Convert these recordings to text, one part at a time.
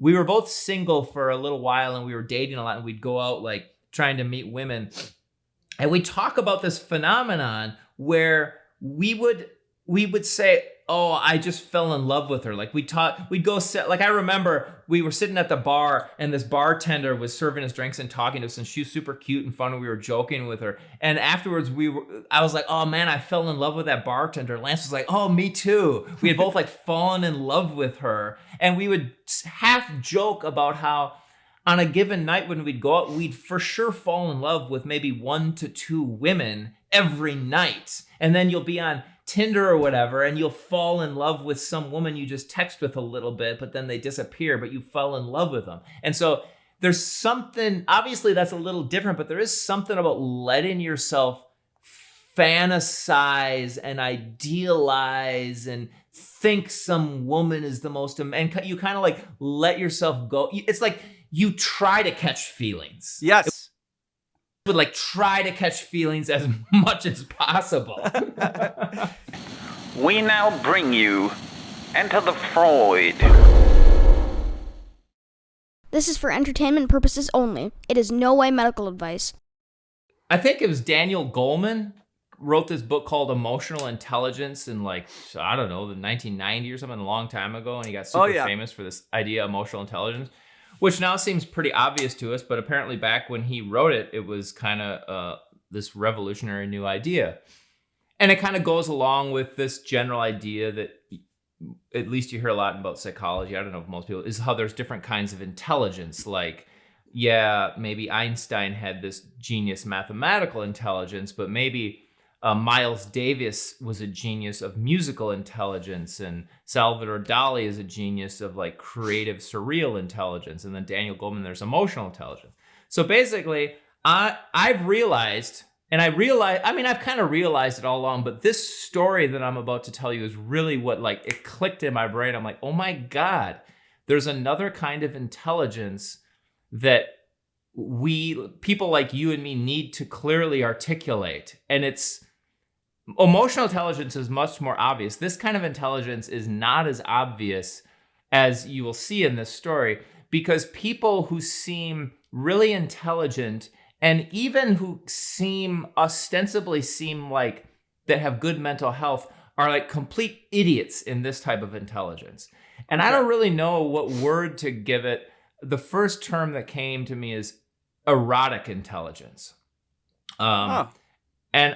we were both single for a little while and we were dating a lot, and we'd go out like trying to meet women. And we talk about this phenomenon where we would say, oh, I just fell in love with her. Like we'd go sit, like I remember we were sitting at the bar and this bartender was serving us drinks and talking to us, and she was super cute and fun, and we were joking with her. And afterwards I was like, oh man, I fell in love with that bartender. Lance was like, oh, me too. We had both like fallen in love with her. And we would half joke about how on a given night when we'd go out, we'd for sure fall in love with maybe 1 to 2 women every night. And then you'll be on Tinder or whatever, and you'll fall in love with some woman you just text with a little bit, but then they disappear, but you fell in love with them. And so there's something, obviously that's a little different, but there is something about letting yourself fantasize and idealize and think some woman is the most, and you kind of like let yourself go. It's like you try to catch feelings. Yes. Would like try to catch feelings as much as possible. We now bring you Enter the Freud. This is for entertainment purposes only. It is no way medical advice. I think it was Daniel Goleman wrote this book called Emotional Intelligence in like, I don't know, the 1990 or something, a long time ago. And he got super famous for this idea of emotional intelligence, which now seems pretty obvious to us, but apparently back when he wrote it, it was kind of this revolutionary new idea. And it kind of goes along with this general idea that, at least you hear a lot about psychology, I don't know if most people, is how there's different kinds of intelligence. Like, yeah, maybe Einstein had this genius mathematical intelligence, but maybe Miles Davis was a genius of musical intelligence, and Salvador Dali is a genius of like creative, surreal intelligence. And then Daniel Goleman, there's emotional intelligence. So basically, I've realized, I've kind of realized it all along, but this story that I'm about to tell you is really what like it clicked in my brain. I'm like, oh my God, there's another kind of intelligence that people like you and me need to clearly articulate. And emotional intelligence is much more obvious. This kind of intelligence is not as obvious as you will see in this story, because people who seem really intelligent and even who ostensibly seem like that have good mental health are like complete idiots in this type of intelligence. And I don't really know what word to give it. The first term that came to me is erotic intelligence. And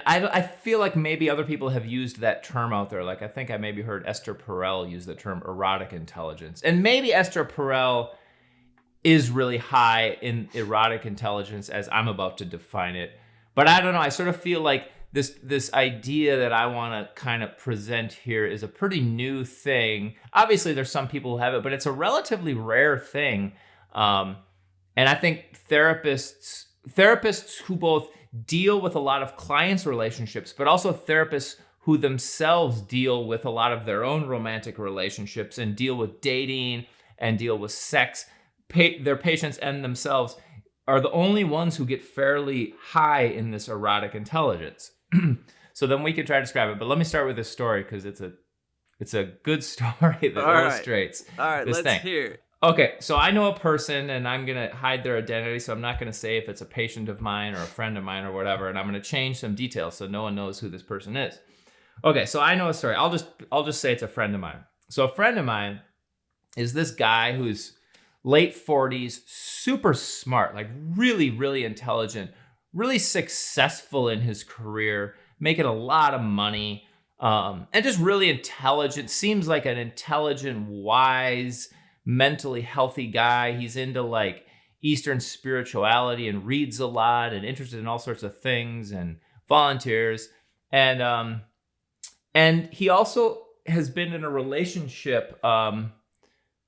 I feel like maybe other people have used that term out there. Like I think I maybe heard Esther Perel use the term erotic intelligence. And maybe Esther Perel is really high in erotic intelligence as I'm about to define it. But I don't know. I sort of feel like this idea that I want to kind of present here is a pretty new thing. Obviously, there's some people who have it, but it's a relatively rare thing. And I think therapists who both deal with a lot of clients' relationships, but also therapists who themselves deal with a lot of their own romantic relationships and deal with dating and deal with sex, their patients and themselves are the only ones who get fairly high in this erotic intelligence. So then we can try to describe it, but let me start with this story because it's a good story that illustrates this thing. All right, let's hear it. Okay, so I know a person, and I'm going to hide their identity, so I'm not going to say if it's a patient of mine or a friend of mine or whatever, and I'm going to change some details so no one knows who this person is. Okay, so I know a story. I'll just say it's a friend of mine. So a friend of mine is this guy who's late 40s, super smart, like really, really intelligent, really successful in his career, making a lot of money, and just really intelligent. Seems like an intelligent, wise, mentally healthy guy. He's into like Eastern spirituality and reads a lot and interested in all sorts of things and volunteers. And he also has been in a relationship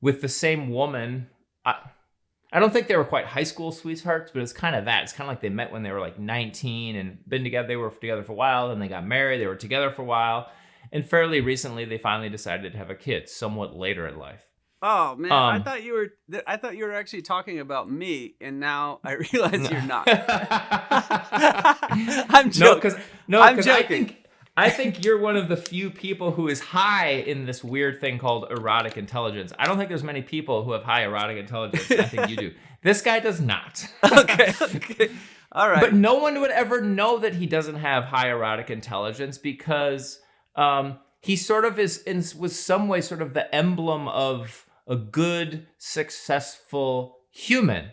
with the same woman. I don't think they were quite high school sweethearts, but it's kind of that. It's kind of like they met when they were like 19 and been together. They were together for a while, then they got married. They were together for a while. And fairly recently, they finally decided to have a kid, somewhat later in life. Oh man, I thought you were actually talking about me, and now I realize you're not. I'm joking. I'm joking. I think you're one of the few people who is high in this weird thing called erotic intelligence. I don't think there's many people who have high erotic intelligence. I think you do. This guy does not. Okay. All right. But no one would ever know that he doesn't have high erotic intelligence because he sort of was some way sort of the emblem of a good, successful human.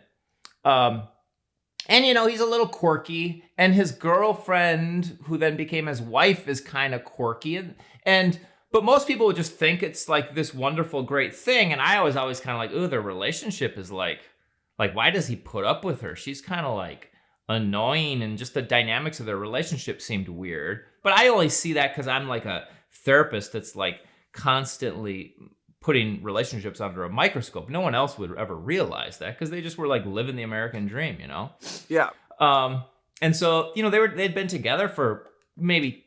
And, he's a little quirky, and his girlfriend, who then became his wife, is kind of quirky. But most people would just think it's like this wonderful, great thing. And I was always kind of like, ooh, their relationship is like, why does he put up with her? She's kind of like annoying, and just the dynamics of their relationship seemed weird. But I only see that because I'm like a therapist that's like constantly putting relationships under a microscope. No one else would ever realize that because they just were like living the American dream, Yeah. And so, they'd been together for maybe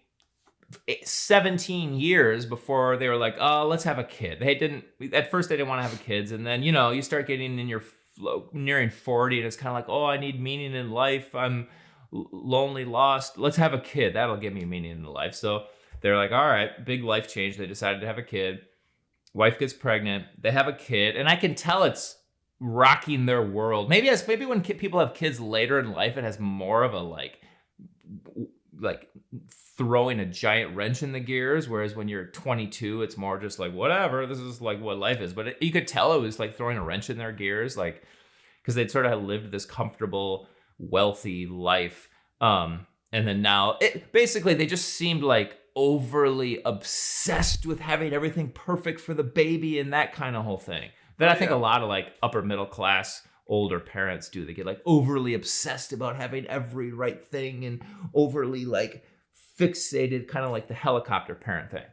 17 years before they were like, oh, let's have a kid. At first they didn't want to have kids. And then, you start getting in your nearing 40 and it's kind of like, oh, I need meaning in life. I'm lonely, lost. Let's have a kid. That'll give me meaning in life. So they're like, all right, big life change. They decided to have a kid. Wife gets pregnant. They have a kid. And I can tell it's rocking their world. Maybe when people have kids later in life, it has more of a like throwing a giant wrench in the gears. Whereas when you're 22, it's more just like, whatever, this is like what life is. But you could tell it was like throwing a wrench in their gears, like, because they'd sort of lived this comfortable, wealthy life. And then now basically they just seemed like overly obsessed with having everything perfect for the baby and that kind of whole thing. That I think a lot of like upper middle class older parents do. They get like overly obsessed about having every right thing and overly like fixated, kind of like the helicopter parent thing.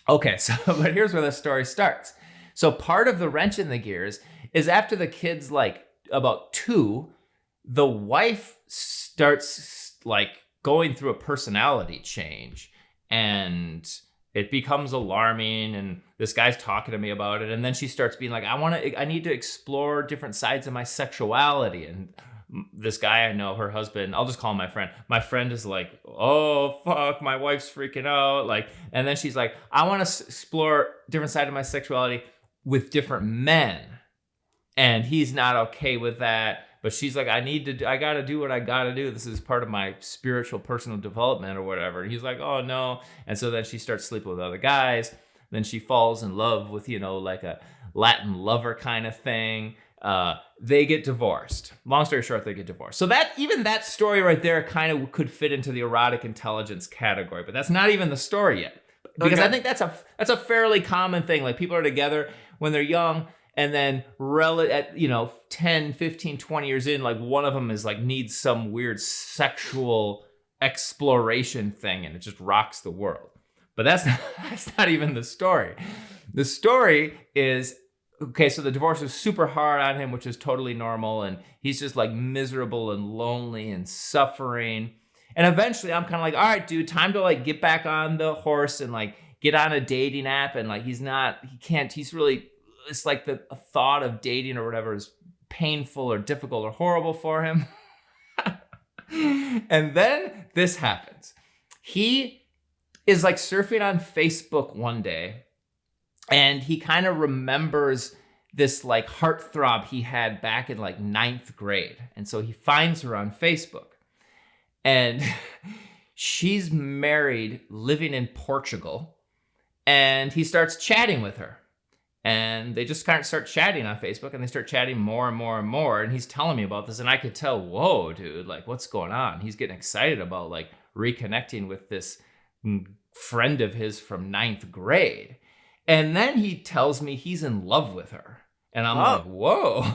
Okay, so but here's where the story starts. So part of the wrench in the gears is after the kid's like about 2, the wife starts like going through a personality change, and it becomes alarming, and this guy's talking to me about it, and then she starts being like, I need to explore different sides of my sexuality. And this guy I know, her husband, I'll just call him my friend is like, oh fuck, my wife's freaking out, like, and then she's like, I want to explore different side of my sexuality with different men, and he's not okay with that. But she's like, I got to do what I got to do. This is part of my spiritual personal development or whatever. And he's like, oh no. And so then she starts sleeping with other guys. Then she falls in love with, like a Latin lover kind of thing. They get divorced. Long story short, they get divorced. So that story right there kind of could fit into the erotic intelligence category, but that's not even the story yet. Because I think that's a fairly common thing. Like people are together when they're young, and then at 10, 15, 20 years in, like one of them is like needs some weird sexual exploration thing, and it just rocks the world. But that's not even the story. The story is, okay, so the divorce is super hard on him, which is totally normal, and he's just like miserable and lonely and suffering. And eventually I'm kind of like, all right, dude, time to like get back on the horse and like get on a dating app. And like it's like the thought of dating or whatever is painful or difficult or horrible for him. And then this happens. He is like surfing on Facebook one day, and he kind of remembers this like heartthrob he had back in like 9th grade. And so he finds her on Facebook, and she's married, living in Portugal, and he starts chatting with her. And they just kind of start chatting on Facebook, and they start chatting more and more and more. And he's telling me about this, and I could tell, whoa, dude, like what's going on? He's getting excited about like reconnecting with this friend of his from 9th grade. And then he tells me he's in love with her. And I'm like, whoa.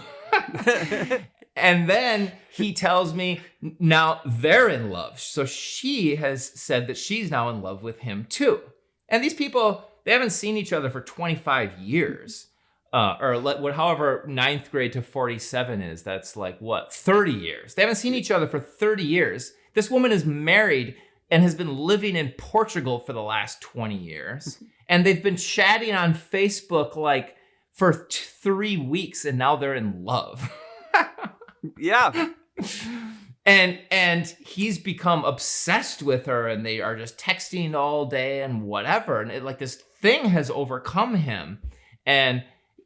And then he tells me now they're in love. So she has said that she's now in love with him too. And these people, they haven't seen each other for 25 years. However 9th grade to 47 is, that's like what, 30 years. They haven't seen each other for 30 years. This woman is married and has been living in Portugal for the last 20 years. And they've been chatting on Facebook like for 3 weeks, and now they're in love. Yeah. And he's become obsessed with her, and they are just texting all day and whatever. And like this thing has overcome him, and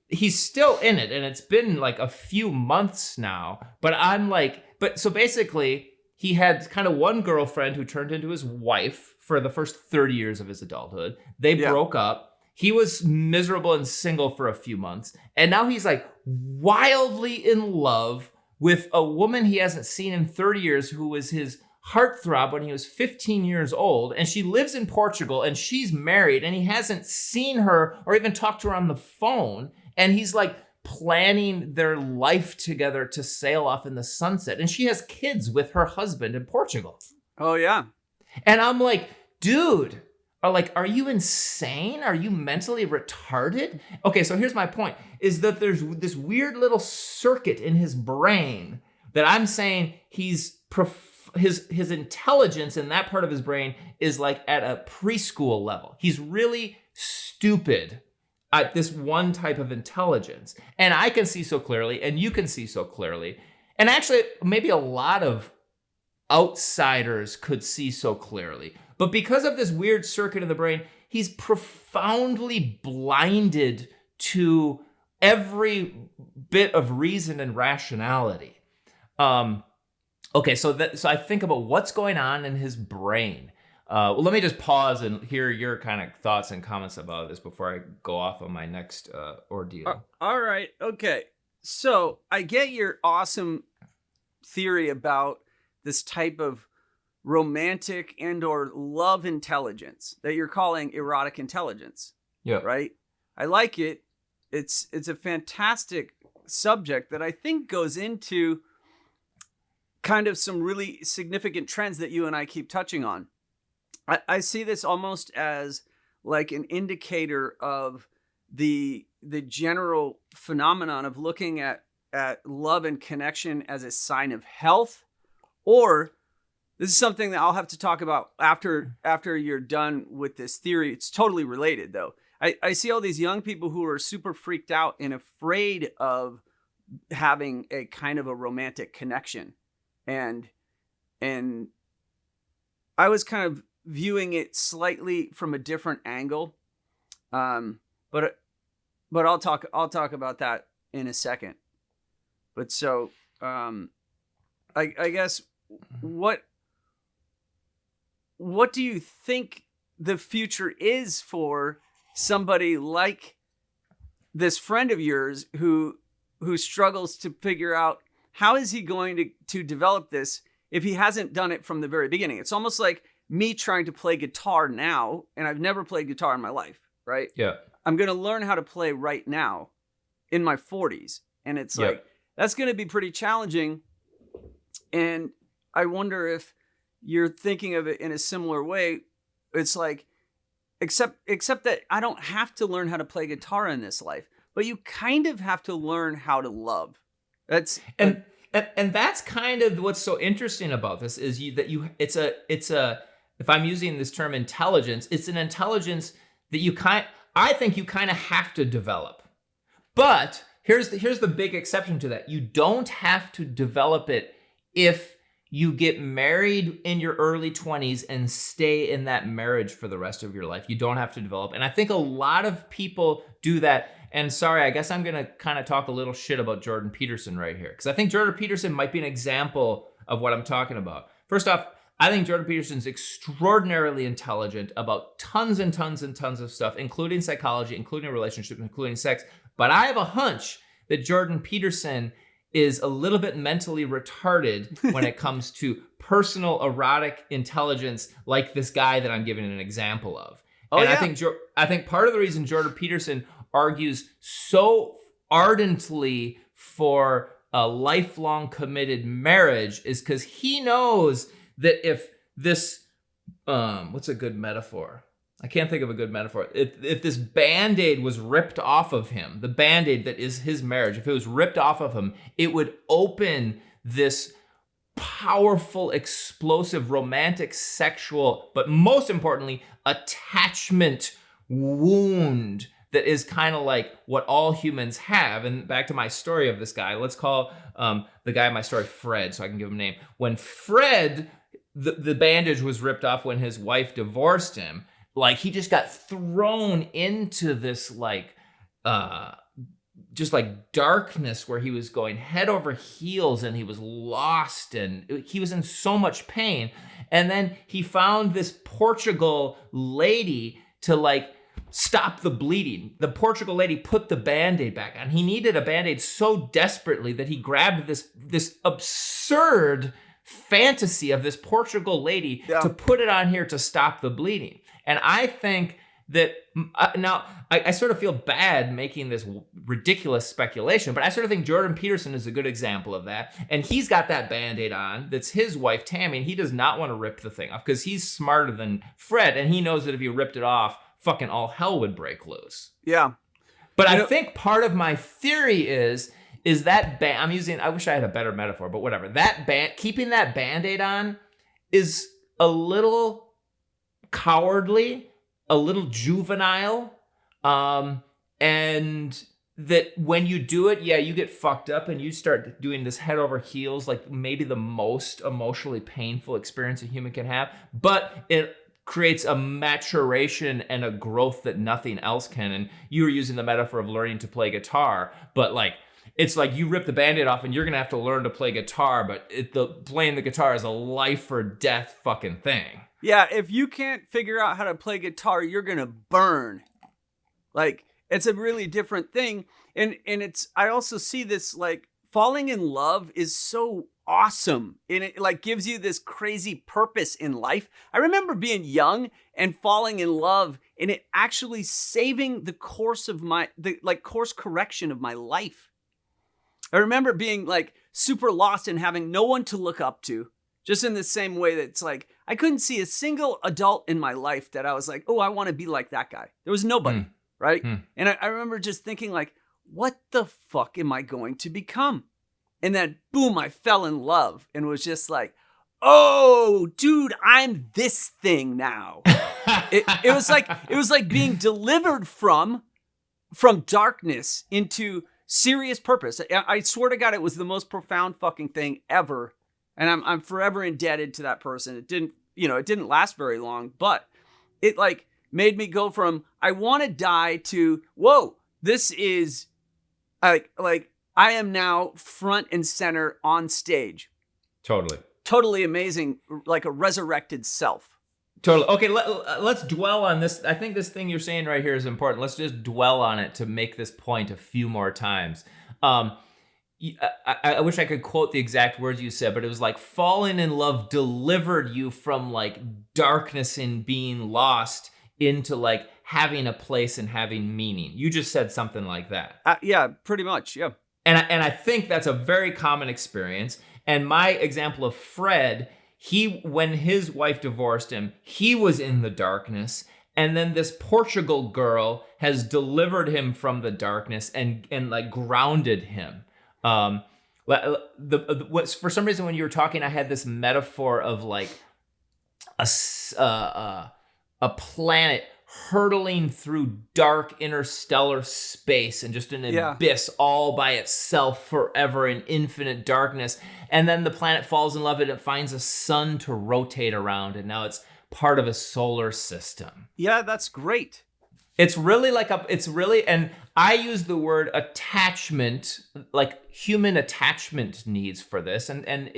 he's still in it. And it's been like a few months now. But so basically, he had kind of one girlfriend who turned into his wife for the first 30 years of his adulthood. They broke up. He was miserable and single for a few months. And now he's like wildly in love with a woman he hasn't seen in 30 years who was his heartthrob when he was 15 years old. And she lives in Portugal and she's married and he hasn't seen her or even talked to her on the phone. And he's like planning their life together to sail off in the sunset. And she has kids with her husband in Portugal. Oh, yeah. And I'm like, dude, are you insane? Are you mentally retarded? Okay, so here's my point, is that there's this weird little circuit in his brain that I'm saying his intelligence in that part of his brain is like at a preschool level. He's really stupid at this one type of intelligence. And I can see so clearly, and you can see so clearly. And actually, maybe a lot of outsiders could see so clearly. But because of this weird circuit in the brain, he's profoundly blinded to every bit of reason and rationality. Okay, so I think about what's going on in his brain. Well, let me just pause and hear your kind of thoughts and comments about this before I go off on my next ordeal. All right. Okay. So I get your awesome theory about this type of romantic and or love intelligence that you're calling erotic intelligence. Yeah. Right? I like it. It's a fantastic subject that I think goes into kind of some really significant trends that you and I keep touching on. I see this almost as like an indicator of the general phenomenon of looking at love and connection as a sign of health, or this is something that I'll have to talk about after you're done with this theory. It's totally related, though. I see all these young people who are super freaked out and afraid of having a kind of a romantic connection. And I was kind of viewing it slightly from a different angle. But I'll talk about that in a second. But so I guess what do you think the future is for somebody like this friend of yours who struggles to figure out how is he going to develop this if he hasn't done it from the very beginning? It's almost like me trying to play guitar now, and I've never played guitar in my life, right? Yeah. I'm going to learn how to play right now in my 40s. And it's like, that's going to be pretty challenging. And I wonder if you're thinking of it in a similar way. It's like, except that I don't have to learn how to play guitar in this life, but you kind of have to learn how to love. And that's kind of what's so interesting about this is it's a if I'm using this term intelligence, it's an intelligence that I think you kind of have to develop. But here's the big exception to that. You don't have to develop it if you get married in your early 20s and stay in that marriage for the rest of your life. You don't have to develop. And I think a lot of people do that. And sorry, I guess I'm going to kind of talk a little shit about Jordan Peterson right here, because I think Jordan Peterson might be an example of what I'm talking about. First off, I think Jordan Peterson's extraordinarily intelligent about tons and tons and tons of stuff, including psychology, including relationships, including sex. But I have a hunch that Jordan Peterson is a little bit mentally retarded when it comes to personal erotic intelligence, like this guy that I'm giving an example of. I think part of the reason Jordan Peterson argues so ardently for a lifelong committed marriage is because he knows that if this, what's a good metaphor? I can't think of a good metaphor. If this Band-Aid was ripped off of him, the Band-Aid that is his marriage, if it was ripped off of him, it would open this powerful, explosive, romantic, sexual, but most importantly, attachment wound that is kind of like what all humans have. And back to my story of this guy, let's call the guy in my story Fred, so I can give him a name. When Fred, the bandage was ripped off when his wife divorced him, like he just got thrown into this like just like darkness where he was going head over heels and he was lost and he was in so much pain. And then he found this Portugal lady to like stop the bleeding. The Portugal lady put the Band-Aid back on. He needed a Band-Aid so desperately that he grabbed this absurd fantasy of this Portugal lady to put it on here to stop the bleeding. And I think that now I sort of feel bad making this ridiculous speculation, but I sort of think Jordan Peterson is a good example of that. And he's got that Band-Aid on. That's his wife, Tammy, and he does not want to rip the thing off because he's smarter than Fred. And he knows that if he ripped it off, fucking all hell would break loose. Yeah. But I think part of my theory is that I wish I had a better metaphor, but whatever. Keeping that Band-Aid on is a little cowardly, a little juvenile, and that when you do it, you get fucked up and you start doing this head over heels, like maybe the most emotionally painful experience a human can have, but it creates a maturation and a growth that nothing else can. And you were using the metaphor of learning to play guitar, but like, it's like you rip the Band-Aid off and you're going to have to learn to play guitar, but playing the guitar is a life or death fucking thing. Yeah, if you can't figure out how to play guitar, you're going to burn. Like, it's a really different thing. And I also see this, like, falling in love is so awesome. And it, like, gives you this crazy purpose in life. I remember being young and falling in love and it actually saving the course correction of my life. I remember being, like, super lost and having no one to look up to. Just in the same way that it's like, I couldn't see a single adult in my life that I was like, oh, I want to be like that guy. There was nobody, right? And I remember just thinking like, what the fuck am I going to become? And then boom, I fell in love and was just like, oh, dude, I'm this thing now. it was like being delivered from darkness into serious purpose. I swear to God, it was the most profound fucking thing ever. And I'm forever indebted to that person. It didn't last very long, but it like made me go from I want to die to whoa, this is like I am now front and center on stage. Totally amazing, like a resurrected self. Totally. Okay, let's dwell on this. I think this thing you're saying right here is important. Let's just dwell on it to make this point a few more times. I wish I could quote the exact words you said, but it was like falling in love delivered you from like darkness and being lost into like having a place and having meaning. You just said something like that. Yeah, pretty much. Yeah. And I think that's a very common experience. And my example of Fred, when his wife divorced him, he was in the darkness. And then this Portugal girl has delivered him from the darkness and like grounded him. For some reason when you were talking, I had this metaphor of like a planet hurtling through dark interstellar space and just an abyss all by itself forever in infinite darkness. And then the planet falls in love and it finds a sun to rotate around, and now it's part of a solar system. Yeah, that's great. It's really and I use the word attachment, like human attachment needs for this. And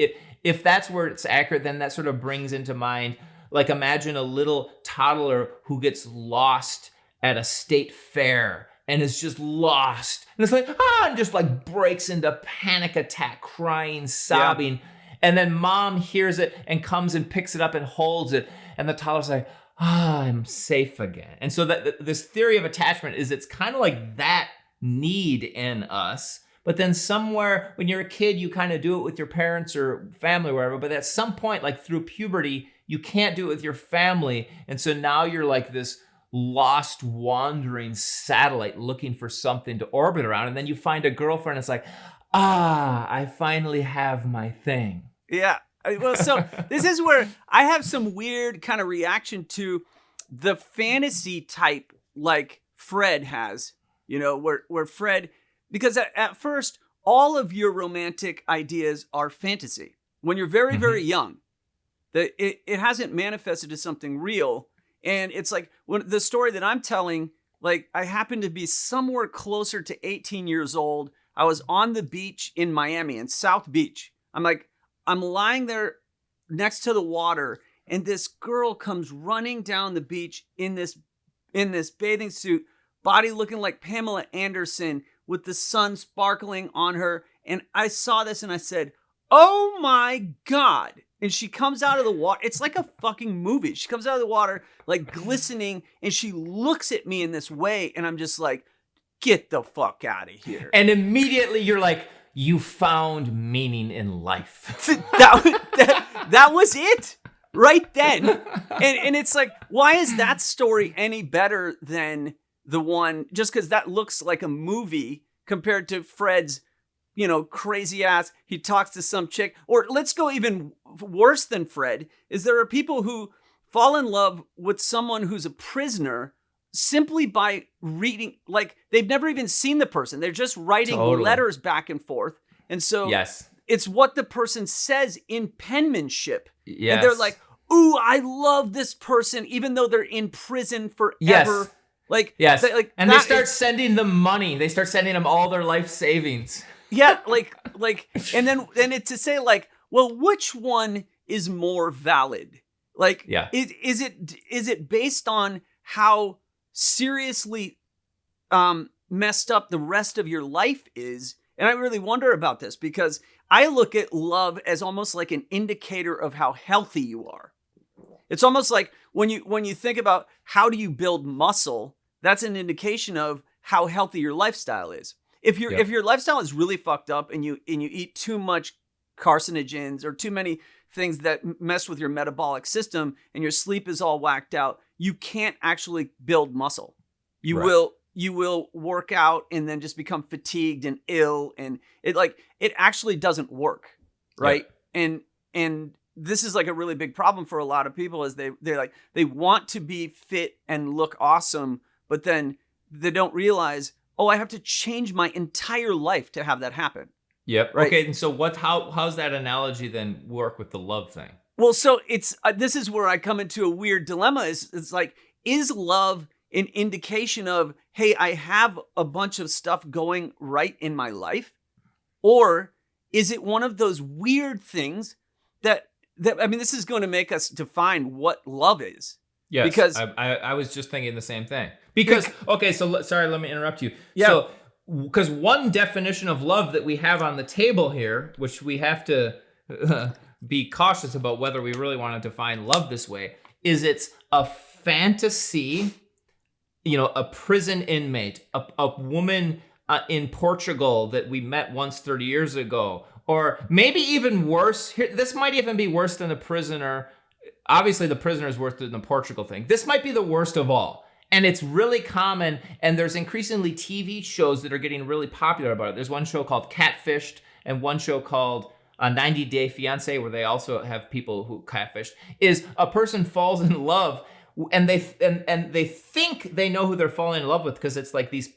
if that's where it's accurate, then that sort of brings into mind, like imagine a little toddler who gets lost at a state fair and is just lost. And it's like, and just like breaks into panic attack, crying, sobbing. Yeah. And then mom hears it and comes and picks it up and holds it. And the toddler's like, I'm safe again. And so that this theory of attachment is it's kind of like that need in us. But then somewhere when you're a kid, you kind of do it with your parents or family or wherever. But at some point, like through puberty, you can't do it with your family. And so now you're like this lost, wandering satellite looking for something to orbit around. And then you find a girlfriend. It's like, I finally have my thing. Yeah. Well, so this is where I have some weird kind of reaction to the fantasy type, like Fred has, where Fred, because at first, all of your romantic ideas are fantasy. When you're very, very young, it hasn't manifested to something real. And it's like when the story that I'm telling, like I happened to be somewhere closer to 18 years old. I was on the beach in Miami, in South Beach. I'm lying there next to the water, and this girl comes running down the beach in this bathing suit, body looking like Pamela Anderson with the sun sparkling on her. And I saw this and I said, oh my God. And she comes out of the water. It's like a fucking movie. She comes out of the water like glistening, and she looks at me in this way. And I'm just like, get the fuck out of here. And immediately you're like, you found meaning in life. that was it right then. And it's like, why is that story any better than the one, just because that looks like a movie compared to Fred's, crazy ass, he talks to some chick. Or let's go even worse than Fred, is there are people who fall in love with someone who's a prisoner simply by reading, like they've never even seen the person. They're just writing letters back and forth. And so it's what the person says in penmanship. Yes. And they're like, ooh, I love this person, even though they're in prison forever. Yes. Like, yes. They start sending them money. They start sending them all their life savings. Yeah. And then it's to say like, well, which one is more valid? Like, is it based on how seriously messed up the rest of your life is? And I really wonder about this, because I look at love as almost like an indicator of how healthy you are. It's almost like when you think about how do you build muscle, that's an indication of how healthy your lifestyle is. If your lifestyle is really fucked up and you eat too much carcinogens or too many things that mess with your metabolic system and your sleep is all whacked out, you can't actually build muscle. You will work out and then just become fatigued and ill, and it actually doesn't work, right? Yeah. And this is like a really big problem for a lot of people, is they want to be fit and look awesome, but then they don't realize, oh, I have to change my entire life to have that happen. Yep. Right? Okay. And so how's that analogy then work with the love thing? Well, so it's this is where I come into a weird dilemma. It's like, is love an indication of, hey, I have a bunch of stuff going right in my life? Or is it one of those weird things that I mean, this is going to make us define what love is. Yes, because I was just thinking the same thing. Because, okay, so sorry, let me interrupt you. Yeah. So, because one definition of love that we have on the table here, which we have to be cautious about whether we really want to define love this way, is it's a fantasy, a prison inmate, a woman in Portugal that we met once 30 years ago, or maybe even worse. This might even be worse than the prisoner. Obviously, the prisoner is worse than the Portugal thing. This might be the worst of all. And it's really common, and there's increasingly TV shows that are getting really popular about it. There's one show called Catfished, and one show called 90 Day Fiance, where they also have people who catfished. Is a person falls in love, and they think they know who they're falling in love with, because it's like these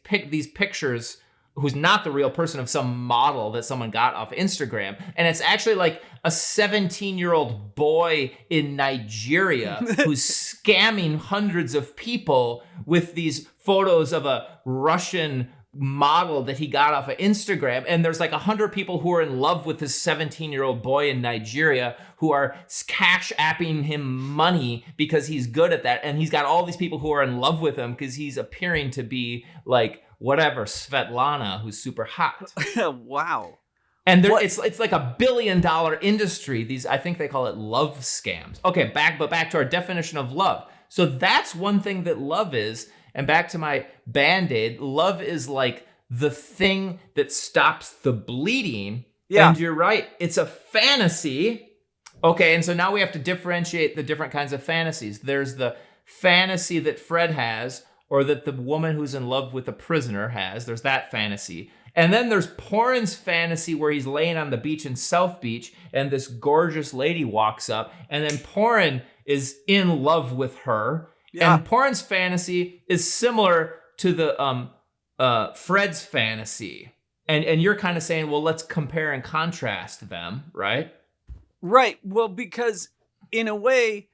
pictures who's not the real person of some model that someone got off Instagram. And it's actually like a 17-year-old boy in Nigeria who's scamming hundreds of people with these photos of a Russian model that he got off of Instagram. And there's like 100 people who are in love with this 17-year-old boy in Nigeria who are cash apping him money because he's good at that. And he's got all these people who are in love with him because he's appearing to be like whatever, Svetlana, who's super hot. Wow. And it's like $1 billion industry. I think they call it love scams. Okay, back to our definition of love. So that's one thing that love is. And back to my Band-Aid, love is like the thing that stops the bleeding. Yeah. And you're right, it's a fantasy. Okay, and so now we have to differentiate the different kinds of fantasies. There's the fantasy that Fred has, or that the woman who's in love with a prisoner has. There's that fantasy. And then there's Porn's fantasy, where he's laying on the beach in South Beach and this gorgeous lady walks up, and then Porn is in love with her. Yeah. And Porn's fantasy is similar to the Fred's fantasy. And you're kind of saying, well, let's compare and contrast them, right? Right. Well, because in a way,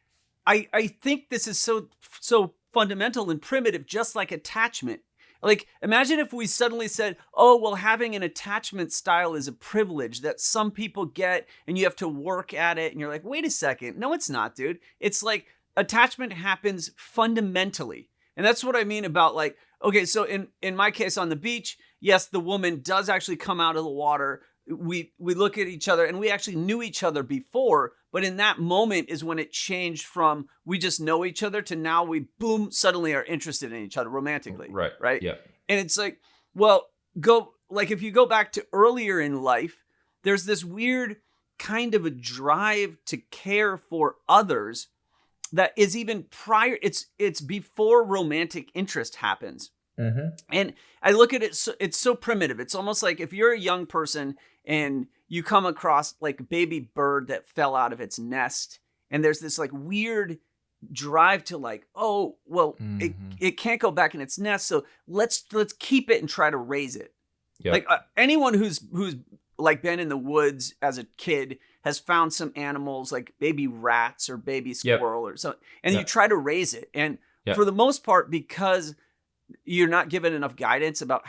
I think this is so fundamental and primitive, just like attachment. Like, imagine if we suddenly said, oh, well, having an attachment style is a privilege that some people get and you have to work at it. And you're like, wait a second. No, it's not, dude. It's like attachment happens fundamentally. And that's what I mean about like, okay, so in my case on the beach, yes, the woman does actually come out of the water. We look at each other and we actually knew each other before, but in that moment is when it changed from we just know each other to now we boom suddenly are interested in each other romantically. Right. Yeah. And it's like, well, if you go back to earlier in life, there's this weird kind of a drive to care for others that is even prior. It's before romantic interest happens. Mm-hmm. And I look at it, it's so primitive. It's almost like if you're a young person and you come across like a baby bird that fell out of its nest, and there's this like weird drive to like, oh, well, it can't go back in its nest, so let's keep it and try to raise it. Yep. Like anyone who's like been in the woods as a kid has found some animals like baby rats or baby squirrel or something, and you try to raise it. And for the most part, because you're not given enough guidance about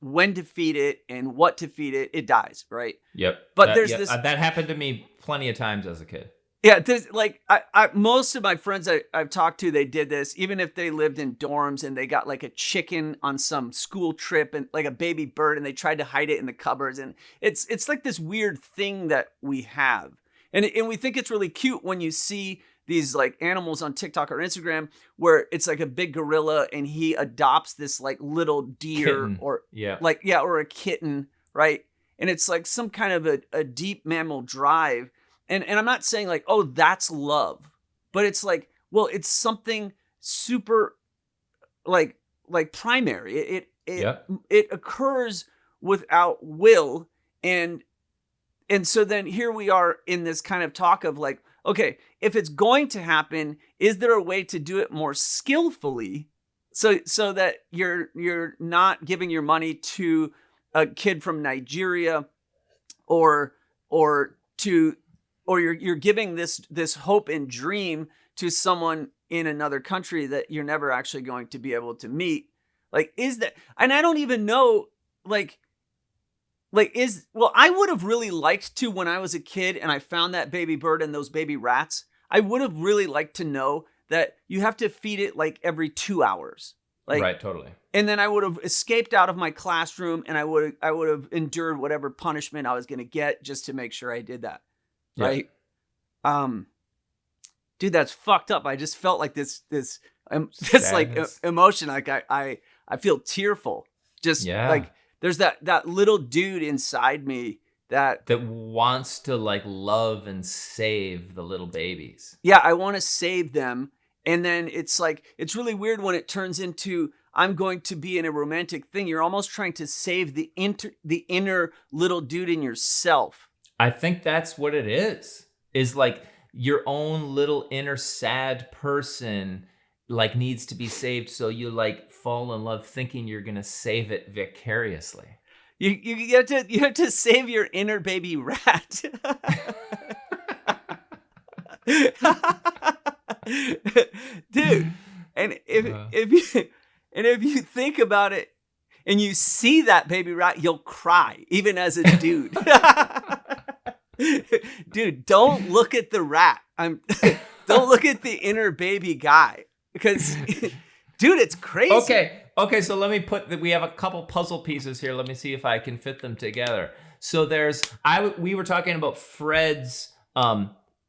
when to feed it and what to feed it, it dies, right? Yep. But that happened to me plenty of times as a kid. Yeah, there's like I most of my friends I've talked to, they did this, even if they lived in dorms and they got like a chicken on some school trip and like a baby bird and they tried to hide it in the cupboards. And it's like this weird thing that we have. And we think it's really cute when you see these like animals on TikTok or Instagram where it's like a big gorilla and he adopts this like little deer kitten. or a kitten, right? And it's like some kind of a deep mammal drive. And I'm not saying like, oh, that's love, but it's like, well, it's something super like primary. It occurs without will. And so then here we are in this kind of talk of like, okay, if it's going to happen, is there a way to do it more skillfully so that you're not giving your money to a kid from Nigeria or you're giving this hope and dream to someone in another country that you're never actually going to be able to meet? Like, is that, and I don't even know, I would have really liked to, when I was a kid and I found that baby bird and those baby rats, I would have really liked to know that you have to feed it like every 2 hours. Like, right, totally. And then I would have escaped out of my classroom and I would have endured whatever punishment I was going to get just to make sure I did that. Right. Dude, that's fucked up. I just felt like this like emotion. Like I feel tearful. Just like there's that little dude inside me that wants to like love and save the little babies. Yeah. I want to save them. And then it's like, it's really weird when it turns into, I'm going to be in a romantic thing. You're almost trying to save the inner little dude in yourself. I think that's what it is like your own little inner sad person like needs to be saved. So you like fall in love thinking you're going to save it vicariously. You have to save your inner baby rat. Dude. And if you think about it and you see that baby rat, you'll cry even as a dude. Dude, don't look at the rat. Don't look at the inner baby guy because, dude, it's crazy. Okay. So let me we have a couple puzzle pieces here. Let me see if I can fit them together. So we were talking about Fred's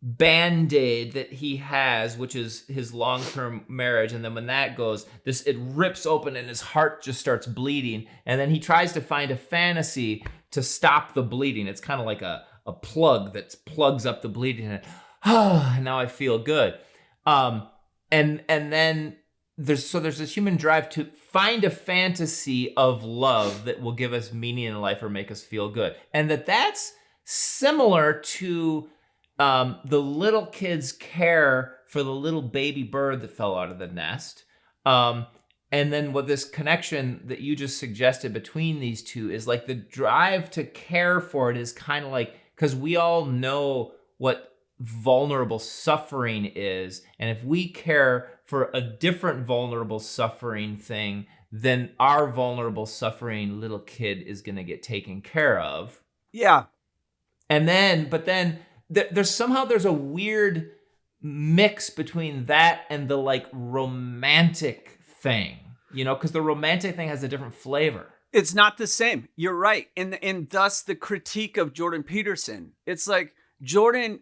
Band-Aid that he has, which is his long-term marriage. And then when that goes, it rips open and his heart just starts bleeding. And then he tries to find a fantasy to stop the bleeding. It's kind of like a plug that plugs up the bleeding, and now I feel good. And then there's this human drive to find a fantasy of love that will give us meaning in life or make us feel good, and that's similar to the little kid's care for the little baby bird that fell out of the nest. And And then what this connection that you just suggested between these two is like the drive to care for it is kind of like, because we all know what vulnerable suffering is. And if we care for a different vulnerable suffering thing, then our vulnerable suffering little kid is going to get taken care of. Yeah. And then, but then there's a weird mix between that and the like romantic thing, because the romantic thing has a different flavor. It's not the same. You're right. And thus the critique of Jordan Peterson. It's like Jordan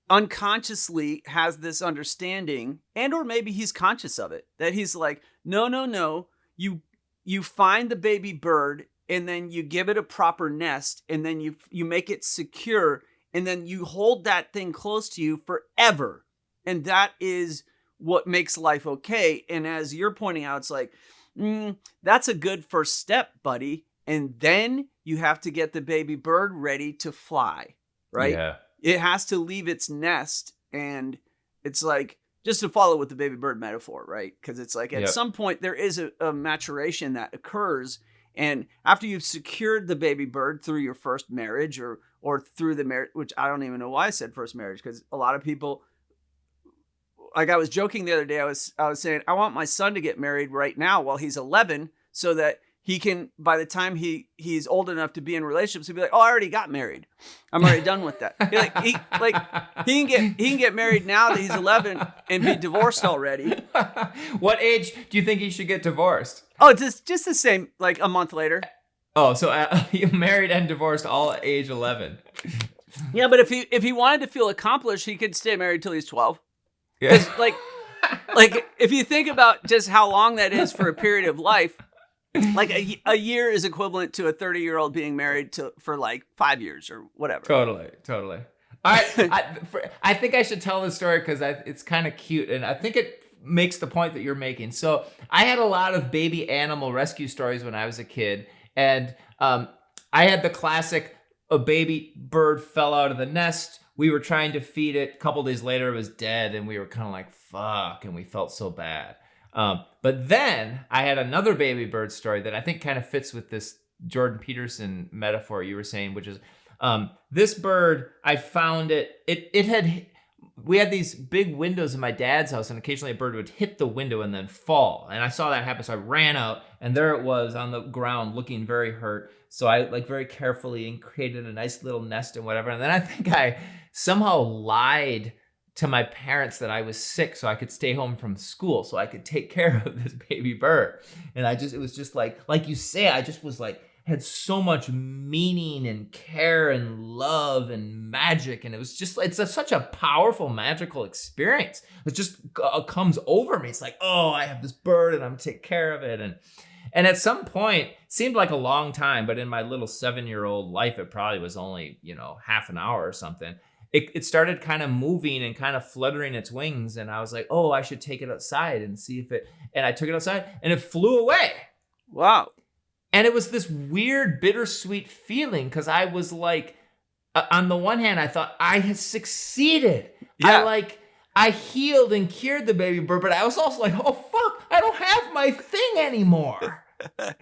unconsciously has this understanding, and or maybe he's conscious of it, that he's like, no. You find the baby bird, and then you give it a proper nest, and then you make it secure, and then you hold that thing close to you forever. And that is what makes life okay. And as you're pointing out, it's like, that's a good first step, buddy. And then you have to get the baby bird ready to fly, right? Yeah. It has to leave its nest. And it's like, just to follow with the baby bird metaphor, right? Because it's like at some point there is a maturation that occurs. And after you've secured the baby bird through your first marriage or through the marriage, which I don't even know why I said first marriage, because a lot of people, like I was joking the other day, I was saying, I want my son to get married right now while he's 11 so that he can, by the time he's old enough to be in relationships, he'll be like, oh, I already got married. I'm already done with that. He can get married now that he's 11 and be divorced already. What age do you think he should get divorced? Oh, just the same, like a month later. Oh, so you married and divorced all at age 11. Yeah, but if he wanted to feel accomplished, he could stay married till he's 12. Yeah. Like if you think about just how long that is for a period of life, like a year is equivalent to a 30-year-old being married for like 5 years or whatever. Totally. All right, I think I should tell this story because it's kind of cute, and I think it makes the point that you're making. So I had a lot of baby animal rescue stories when I was a kid, and I had the classic: a baby bird fell out of the nest. We were trying to feed it. A couple days later, it was dead, and we were kind of like, fuck, and we felt so bad. But then I had another baby bird story that I think kind of fits with this Jordan Peterson metaphor you were saying, which is this bird, I found we had these big windows in my dad's house, and occasionally a bird would hit the window and then fall. And I saw that happen, so I ran out, and there it was on the ground looking very hurt. So I very carefully and created a nice little nest and whatever. And then I think I somehow lied to my parents that I was sick so I could stay home from school so I could take care of this baby bird. And it was just like you say, I just was like, had so much meaning and care and love and magic. And it was just, such a powerful, magical experience. It just comes over me. It's like, oh, I have this bird and I'm going to take care of it. And at some point, seemed like a long time, but in my little 7-year-old life, it probably was only, half an hour or something. It started kind of moving and kind of fluttering its wings. And I was like, oh, I should take it outside and see if and I took it outside and it flew away. Wow. And it was this weird, bittersweet feeling because I was like, on the one hand, I thought I had succeeded. Yeah. I healed and cured the baby bird, but I was also like, oh, fuck, I don't have my thing anymore. And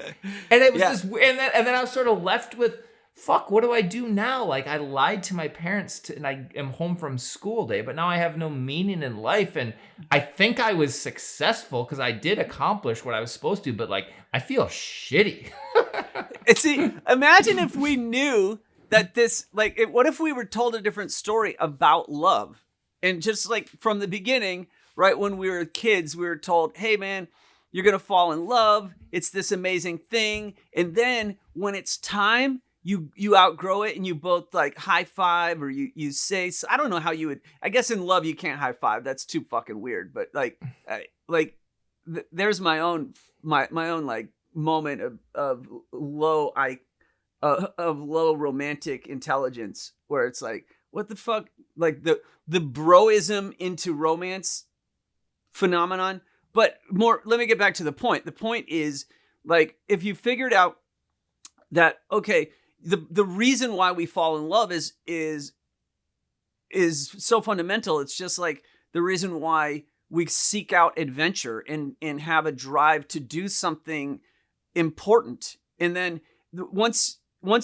it was this, and then I was sort of left with, fuck, what do I do now? Like, I lied to my parents and I am home from school day, but now I have no meaning in life. And I think I was successful because I did accomplish what I was supposed to, but I feel shitty. See, imagine if we knew that what if we were told a different story about love? And just from the beginning, right, when we were kids, we were told, hey, man, you're going to fall in love. It's this amazing thing. And then when it's time, you outgrow it and you both high five or you say, I don't know how you would, I guess in love, you can't high five. That's too fucking weird. But there's my own moment of low romantic intelligence where it's like, what the fuck? The broism into romance phenomenon. But let me get back to the point. The point is, if you figured out that, okay, the reason why we fall in love is so fundamental. It's just like the reason why we seek out adventure and have a drive to do something important. And then once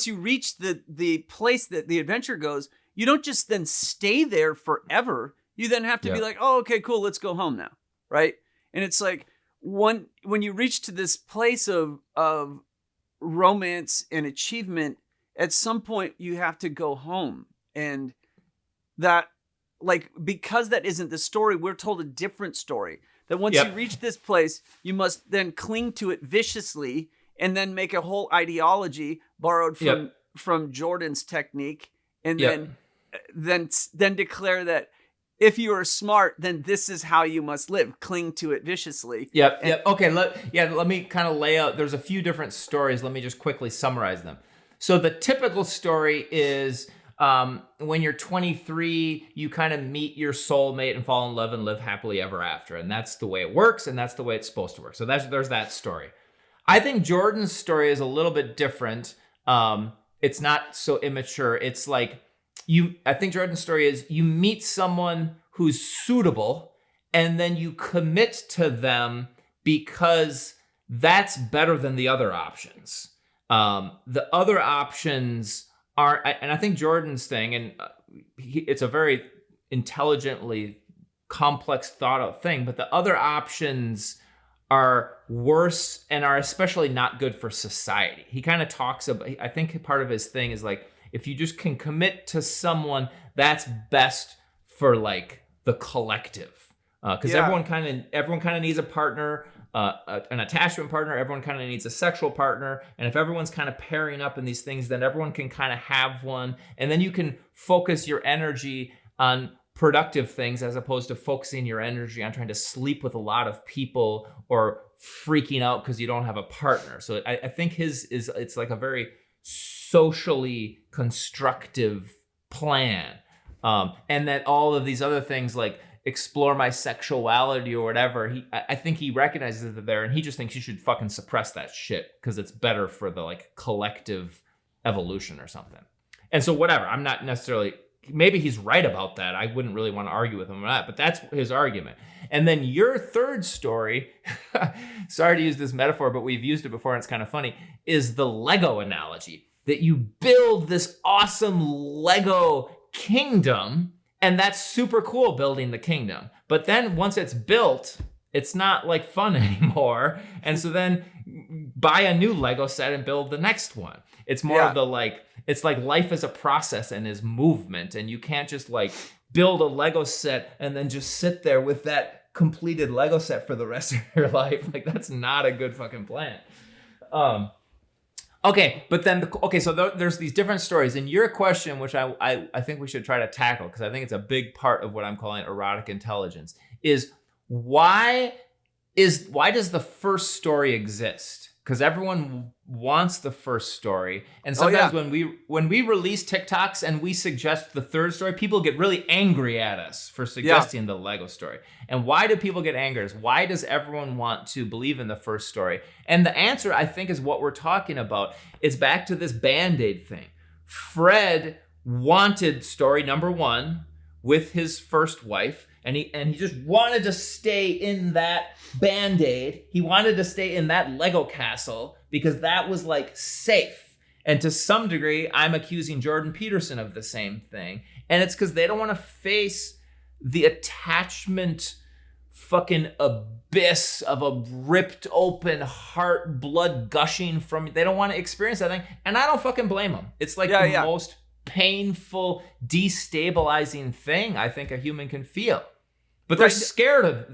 you reach the place that the adventure goes, you don't just then stay there forever. You then have to be like, oh, okay, cool, let's go home now, right? And it's like when you reach to this place of romance and achievement, at some point you have to go home. And that, like, because that isn't the story, we're told a different story. That once you reach this place, you must then cling to it viciously and then make a whole ideology borrowed from Jordan's technique, and then declare that if you are smart, then this is how you must live. Cling to it viciously. Yep. Okay. Let me kind of lay out. There's a few different stories. Let me just quickly summarize them. So the typical story is when you're 23, you kind of meet your soulmate and fall in love and live happily ever after, and that's the way it works, and that's the way it's supposed to work. So there's that story. I think Jordan's story is a little bit different. It's not so immature. It's like I think Jordan's story is you meet someone who's suitable and then you commit to them because that's better than the other options. The other options are, and I think Jordan's thing, and it's a very intelligently complex thought out thing, but the other options are worse and are especially not good for society. He kind of talks about, I think part of his thing is like, if you just can commit to someone, that's best for like the collective. Because everyone kind of needs a partner, an attachment partner. Everyone kind of needs a sexual partner. And if everyone's kind of pairing up in these things, then everyone can kind of have one. And then you can focus your energy on productive things as opposed to focusing your energy on trying to sleep with a lot of people or freaking out because you don't have a partner. So I think it's like a very socially constructive plan. And that all of these other things like explore my sexuality or whatever, I think he recognizes it there, and he just thinks you should fucking suppress that shit because it's better for the like collective evolution or something. And so whatever, I'm not necessarily, maybe he's right about that. I wouldn't really want to argue with him on that, but that's his argument. And then your third story, sorry to use this metaphor, but we've used it before and it's kind of funny, is the Lego analogy. That you build this awesome Lego kingdom, and that's super cool building the kingdom. But then once it's built, it's not like fun anymore. And so then buy a new Lego set and build the next one. It's more of the like, it's like life is a process and is movement. And you can't just like build a Lego set and then just sit there with that completed Lego set for the rest of your life. Like that's not a good fucking plan. Okay, but then, so there's these different stories. And your question, which I think we should try to tackle, because I think it's a big part of what I'm calling erotic intelligence, is why does the first story exist? Because everyone wants the first story. And sometimes when we release TikToks and we suggest the third story, people get really angry at us for suggesting the Lego story. And why do people get angry? Why does everyone want to believe in the first story? And the answer, I think, is what we're talking about. It's back to this Band-Aid thing. Fred wanted story number one with his first wife, and he just wanted to stay in that Band-Aid. He wanted to stay in that Lego castle because that was like safe. And to some degree, I'm accusing Jordan Peterson of the same thing. And it's because they don't want to face the attachment fucking abyss of a ripped open heart, blood gushing from. They don't want to experience that thing. And I don't fucking blame them. It's like the most painful, destabilizing thing I think a human can feel. But they're scared of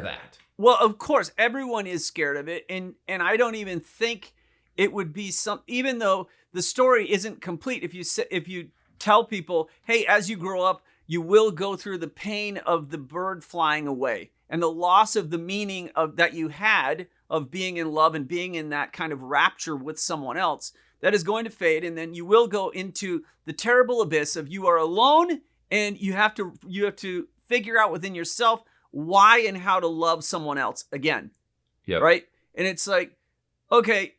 that. Well, of course, everyone is scared of it, and I don't even think it would be even though the story isn't complete. If you tell people, hey, as you grow up, you will go through the pain of the bird flying away and the loss of the meaning of that you had of being in love and being in that kind of rapture with someone else, that is going to fade, and then you will go into the terrible abyss of you are alone, and you have to figure out within yourself why and how to love someone else again. Yeah. Right? And it's like, okay,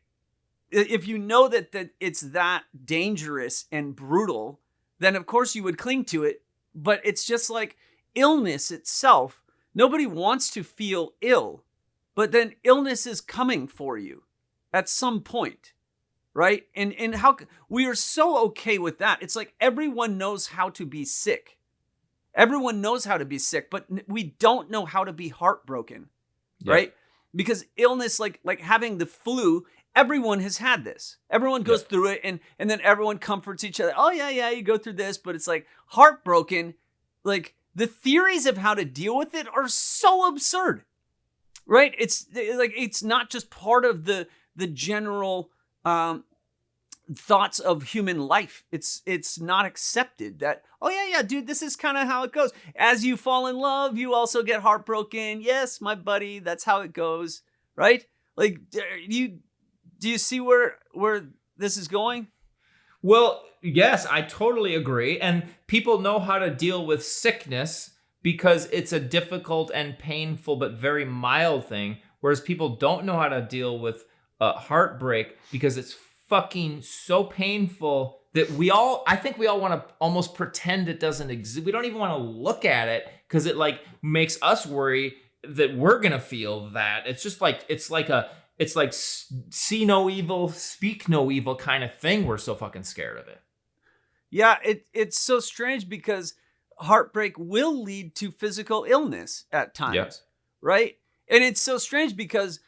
if you know that it's that dangerous and brutal, then of course you would cling to it. But it's just like illness itself Nobody wants to feel ill, but then illness is coming for you at some point, right? And how we are so okay with that. It's like everyone knows how to be sick. Everyone knows how to be sick, but we don't know how to be heartbroken, right? Because illness, like having the flu, everyone has had this. Everyone goes through it, and then everyone comforts each other. Oh, yeah, you go through this, but it's like heartbroken. Like the theories of how to deal with it are so absurd, right? It's like it's not just part of the general thoughts of human life. It's not accepted that, oh yeah, dude, this is kind of how it goes. As you fall in love, you also get heartbroken. Yes, my buddy, that's how it goes, right? Like, do you see where this is going? Well, yes, I totally agree. And people know how to deal with sickness because it's a difficult and painful but very mild thing, whereas people don't know how to deal with heartbreak because it's fucking so painful that I think we all want to almost pretend it doesn't exist. We don't even want to look at it because it like makes us worry that we're gonna feel that. It's just like it's like see no evil, speak no evil kind of thing. We're so fucking scared of it. Yeah, it's so strange because heartbreak will lead to physical illness at times, right? And it's so strange because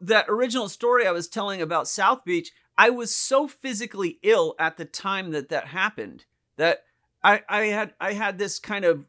that original story I was telling about South Beach, I was so physically ill at the time that happened that I had this kind of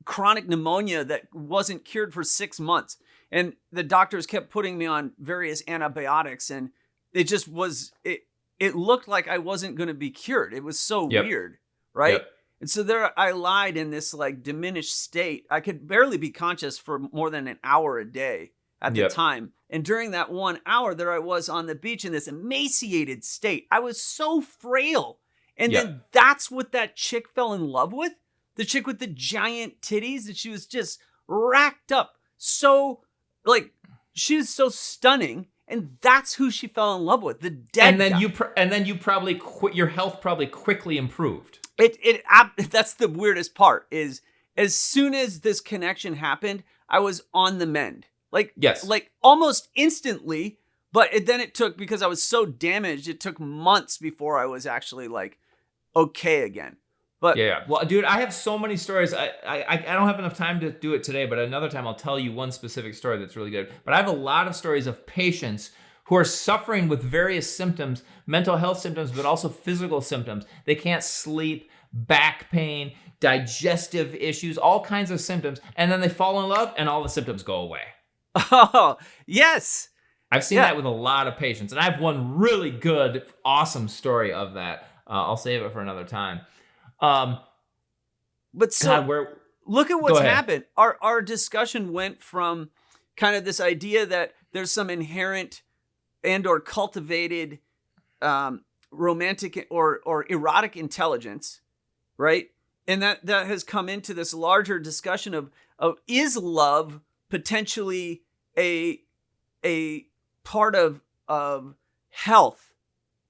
chronic pneumonia that wasn't cured for 6 months. And the doctors kept putting me on various antibiotics, and it just was, it looked like I wasn't going to be cured. It was so weird, right? Yep. And so there I lied in this like diminished state. I could barely be conscious for more than an hour a day at the time. And during that 1 hour, there I was on the beach in this emaciated state. I was so frail. And then that's what that chick fell in love with. The chick with the giant titties, that she was just racked up. So, like, she was so stunning. And that's who she fell in love with, the dead guy. And then you probably your health probably quickly improved. That's the weirdest part is as soon as this connection happened, I was on the mend. Like almost instantly, but then it took, because I was so damaged, it took months before I was actually like okay again. But well, dude, I have so many stories. I don't have enough time to do it today, but another time I'll tell you one specific story that's really good. But I have a lot of stories of patients who are suffering with various symptoms, mental health symptoms, but also physical symptoms. They can't sleep, back pain, digestive issues, all kinds of symptoms, and then they fall in love and all the symptoms go away. Oh, yes. I've seen that with a lot of patients, and I have one really good, awesome story of that. I'll save it for another time. But so look at what's happened. Our discussion went from kind of this idea that there's some inherent and or cultivated romantic or erotic intelligence, right? And that has come into this larger discussion of is love potentially a part of health?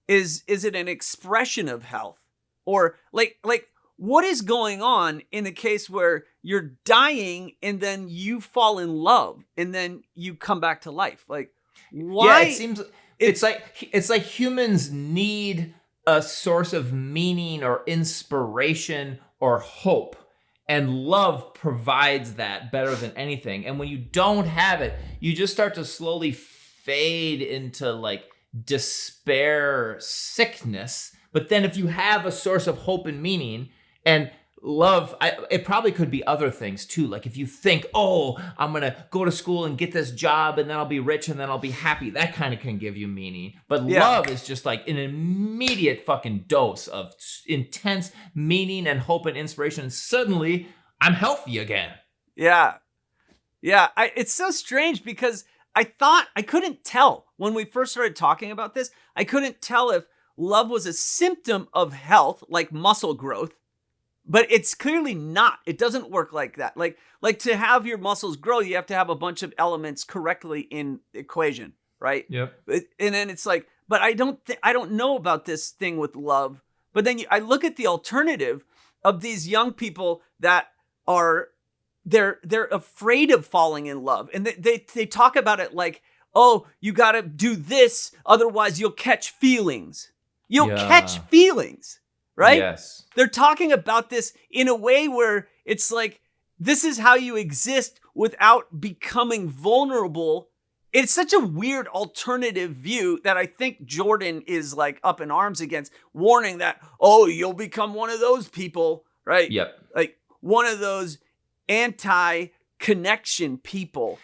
Is it an expression of health? Or like what is going on in the case where you're dying and then you fall in love and then you come back to life? Like, why? Yeah, it seems it's like humans need a source of meaning or inspiration or hope. And love provides that better than anything. And when you don't have it, you just start to slowly fade into like despair, sickness. But then if you have a source of hope and meaning and love, it probably could be other things too. Like if you think, oh, I'm going to go to school and get this job and then I'll be rich and then I'll be happy. That kind of can give you meaning. But love is just like an immediate fucking dose of intense meaning and hope and inspiration. And suddenly I'm healthy again. Yeah. Yeah. It's so strange because I thought I couldn't tell when we first started talking about this. I couldn't tell if love was a symptom of health, like muscle growth. But it's clearly not. It doesn't work like that. Like to have your muscles grow, you have to have a bunch of elements correctly in the equation, right? Yep. And then it's like, but I don't know about this thing with love. But then I look at the alternative of these young people that are they're afraid of falling in love. And they talk about it like, oh, you got to do this, otherwise you'll catch feelings. You'll catch feelings, right? Yes. They're talking about this in a way where it's like, this is how you exist without becoming vulnerable. It's such a weird alternative view that I think Jordan is like up in arms against, warning that, oh, you'll become one of those people, right? Yep. Like one of those anti-connection people.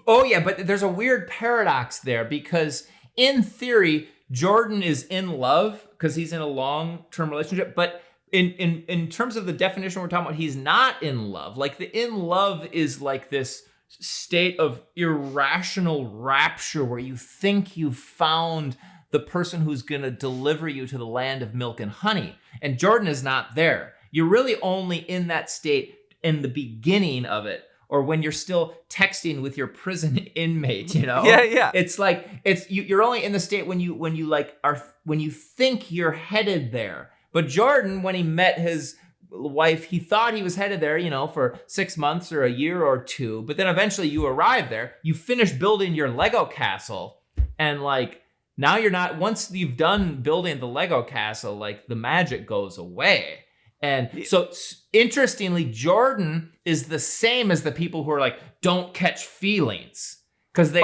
Oh, yeah, but there's a weird paradox there because in theory, Jordan is in love because he's in a long-term relationship, but in terms of the definition we're talking about, he's not in love. Like the in love is like this state of irrational rapture where you think you've found the person who's going to deliver you to the land of milk and honey. And Jordan is not there. You're really only in that state in the beginning of it, or when you're still texting with your prison inmate, you know? Yeah. It's like you're only in the state when you think you're headed there. But Jordan, when he met his wife, he thought he was headed there, you know, for 6 months or a year or two. But then eventually you arrive there, you finish building your Lego castle, and like now you're not. Once you've done building the Lego castle, like the magic goes away. And so interestingly, Jordan is the same as the people who are like, don't catch feelings. Because they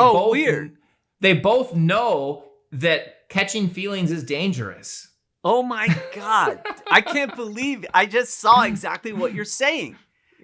both know that catching feelings is dangerous. Oh my God. I can't believe I just saw exactly what you're saying.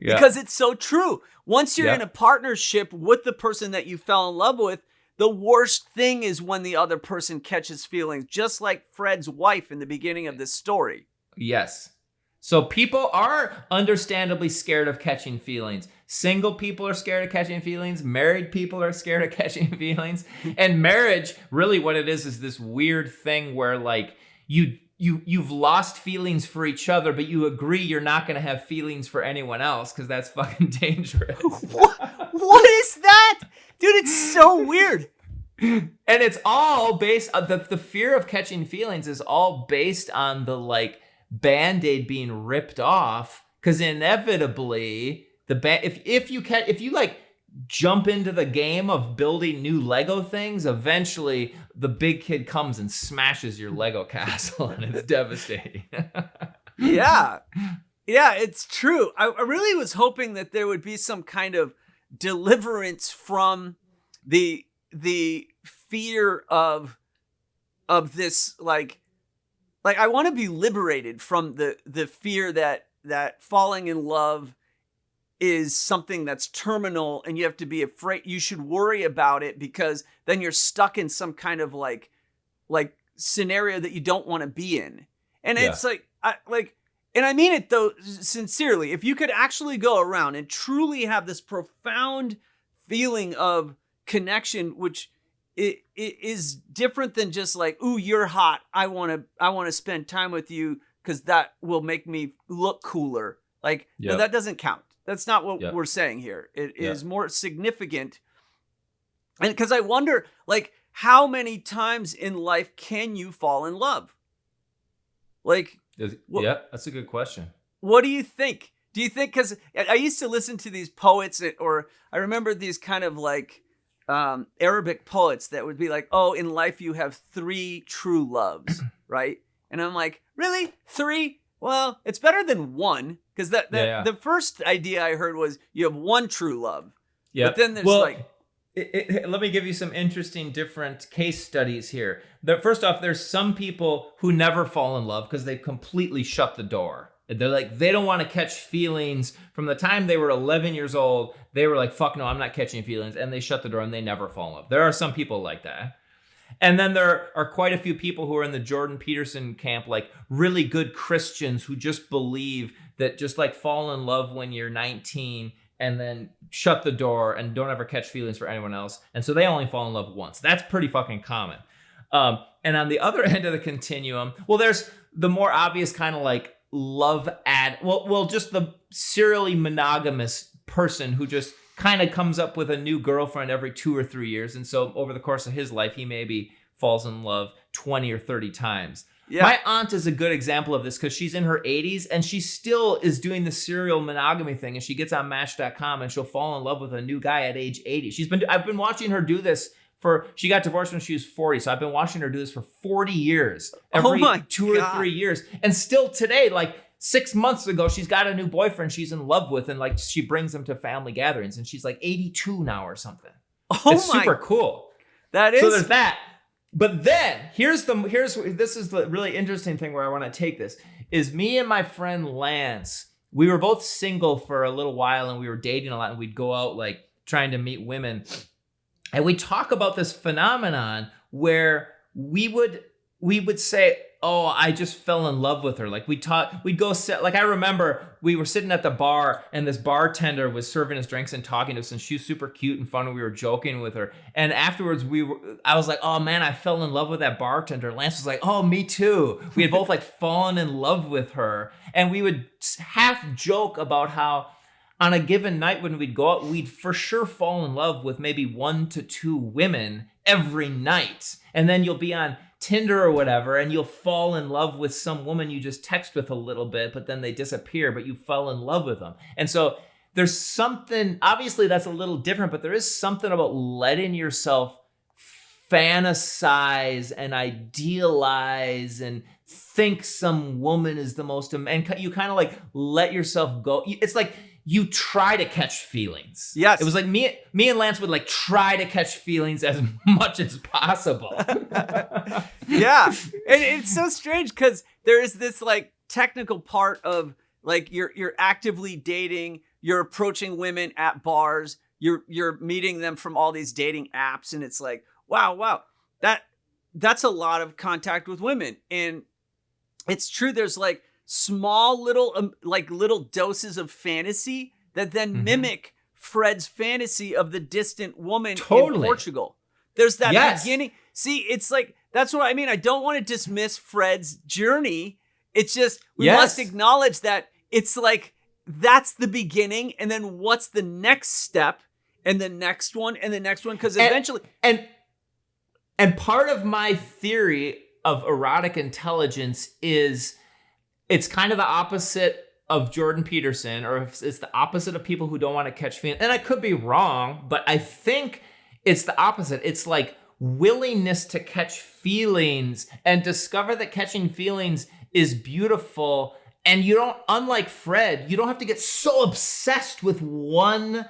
Yeah. Because it's so true. Once you're in a partnership with the person that you fell in love with, the worst thing is when the other person catches feelings, just like Fred's wife in the beginning of this story. Yes. So people are understandably scared of catching feelings. Single people are scared of catching feelings. Married people are scared of catching feelings. And marriage, really what it is this weird thing where like you've lost feelings for each other, but you agree you're not going to have feelings for anyone else because that's fucking dangerous. What is that? Dude, it's so weird. And it's all based on the fear of catching feelings is all based on the like Band-Aid being ripped off, because inevitably if you like jump into the game of building new Lego things, eventually the big kid comes and smashes your Lego castle, and it's devastating. Yeah, it's true. I really was hoping that there would be some kind of deliverance from the fear of this, like I want to be liberated from the fear that falling in love is something that's terminal and you have to be afraid. You should worry about it because then you're stuck in some kind of like scenario that you don't want to be in. And it's and I mean it though sincerely. If you could actually go around and truly have this profound feeling of connection, which it is different than just like, ooh, you're hot, I want to spend time with you because that will make me look cooler. Like, no, that doesn't count. That's not what we're saying here. It is more significant. And because I wonder, like, how many times in life can you fall in love? Like, that's a good question. What do you think? Do you think, because I used to listen to these poets, or I remember these kind of like Arabic poets that would be like, oh, in life you have 3 true loves, right? And I'm like, really? 3? Well, it's better than 1, because the first idea I heard was you have 1 true love. Yeah. But then there's let me give you some interesting different case studies here. First off, there's some people who never fall in love because they completely shut the door. They're like, they don't want to catch feelings. From the time they were 11 years old, they were like, fuck no, I'm not catching feelings. And they shut the door and they never fall in love. There are some people like that. And then there are quite a few people who are in the Jordan Peterson camp, like really good Christians who just believe that just like fall in love when you're 19 and then shut the door and don't ever catch feelings for anyone else. And so they only fall in love once. That's pretty fucking common. And on the other end of the continuum, well, there's the more obvious kind of like just the serially monogamous person who just kind of comes up with a new girlfriend every 2 or 3 years. And so over the course of his life, he maybe falls in love 20 or 30 times. Yeah. My aunt is a good example of this because she's in her 80s and she still is doing the serial monogamy thing, and she gets on Match.com and she'll fall in love with a new guy at age 80. I've been watching her do this she got divorced when she was 40, so I've been watching her do this for 40 years. Every 2 or 3 years. And still today, like 6 months ago, she's got a new boyfriend she's in love with, and like she brings him to family gatherings, and she's like 82 now or something. It's super cool. That is. So there's that. But then this is the really interesting thing where I want to take this is me and my friend Lance. We were both single for a little while, and we were dating a lot, and we'd go out like trying to meet women. And we talk about this phenomenon where we would say, oh, I just fell in love with her. Like we'd go sit, like I remember we were sitting at the bar and this bartender was serving us drinks and talking to us, and she was super cute and fun, and we were joking with her. And afterwards I was like, oh man, I fell in love with that bartender. Lance was like, oh, me too. We had both like fallen in love with her. And we would half joke about how on a given night when we'd go out, we'd for sure fall in love with maybe 1 to 2 women every night. And then you'll be on Tinder or whatever, and you'll fall in love with some woman you just text with a little bit, but then they disappear, but you fell in love with them. And so there's something, obviously that's a little different, but there is something about letting yourself fantasize and idealize and think some woman is the most, and you kind of like let yourself go. It's like you try to catch feelings. Yes. It was like me and Lance would like try to catch feelings as much as possible. Yeah. And it's so strange because there is this like technical part of like you're actively dating, you're approaching women at bars, you're meeting them from all these dating apps, and it's like, wow, that's a lot of contact with women. And it's true, there's like small little doses of fantasy that then mimic Fred's fantasy of the distant woman in Portugal. There's that beginning. See, it's like, that's what I mean. I don't want to dismiss Fred's journey. It's just, we must acknowledge that it's like, that's the beginning. And then what's the next step? And the next one and the next one. Because eventually. And part of my theory of erotic intelligence is it's kind of the opposite of Jordan Peterson, or it's the opposite of people who don't want to catch feelings. And I could be wrong, but I think it's the opposite. It's like willingness to catch feelings and discover that catching feelings is beautiful. And you don't, unlike Fred, you don't have to get so obsessed with one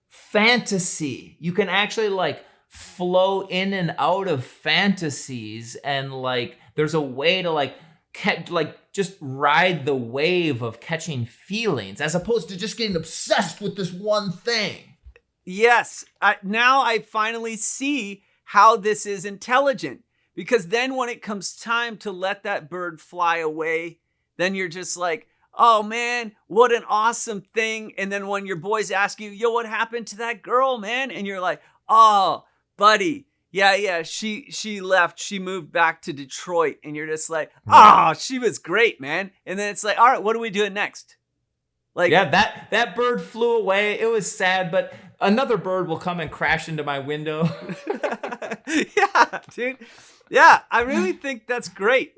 fantasy. You can actually like flow in and out of fantasies, and like there's a way to like just ride the wave of catching feelings as opposed to just getting obsessed with this one thing. Yes. Now I finally see how this is intelligent, because then when it comes time to let that bird fly away, then you're just like, oh man, what an awesome thing. And then when your boys ask you, yo, what happened to that girl, man? And you're like, oh, buddy, yeah, she left. She moved back to Detroit. And you're just like, oh, she was great, man. And then it's like, all right, what are we doing next? Like, yeah, that bird flew away. It was sad, but another bird will come and crash into my window. Yeah, dude. Yeah, I really think that's great.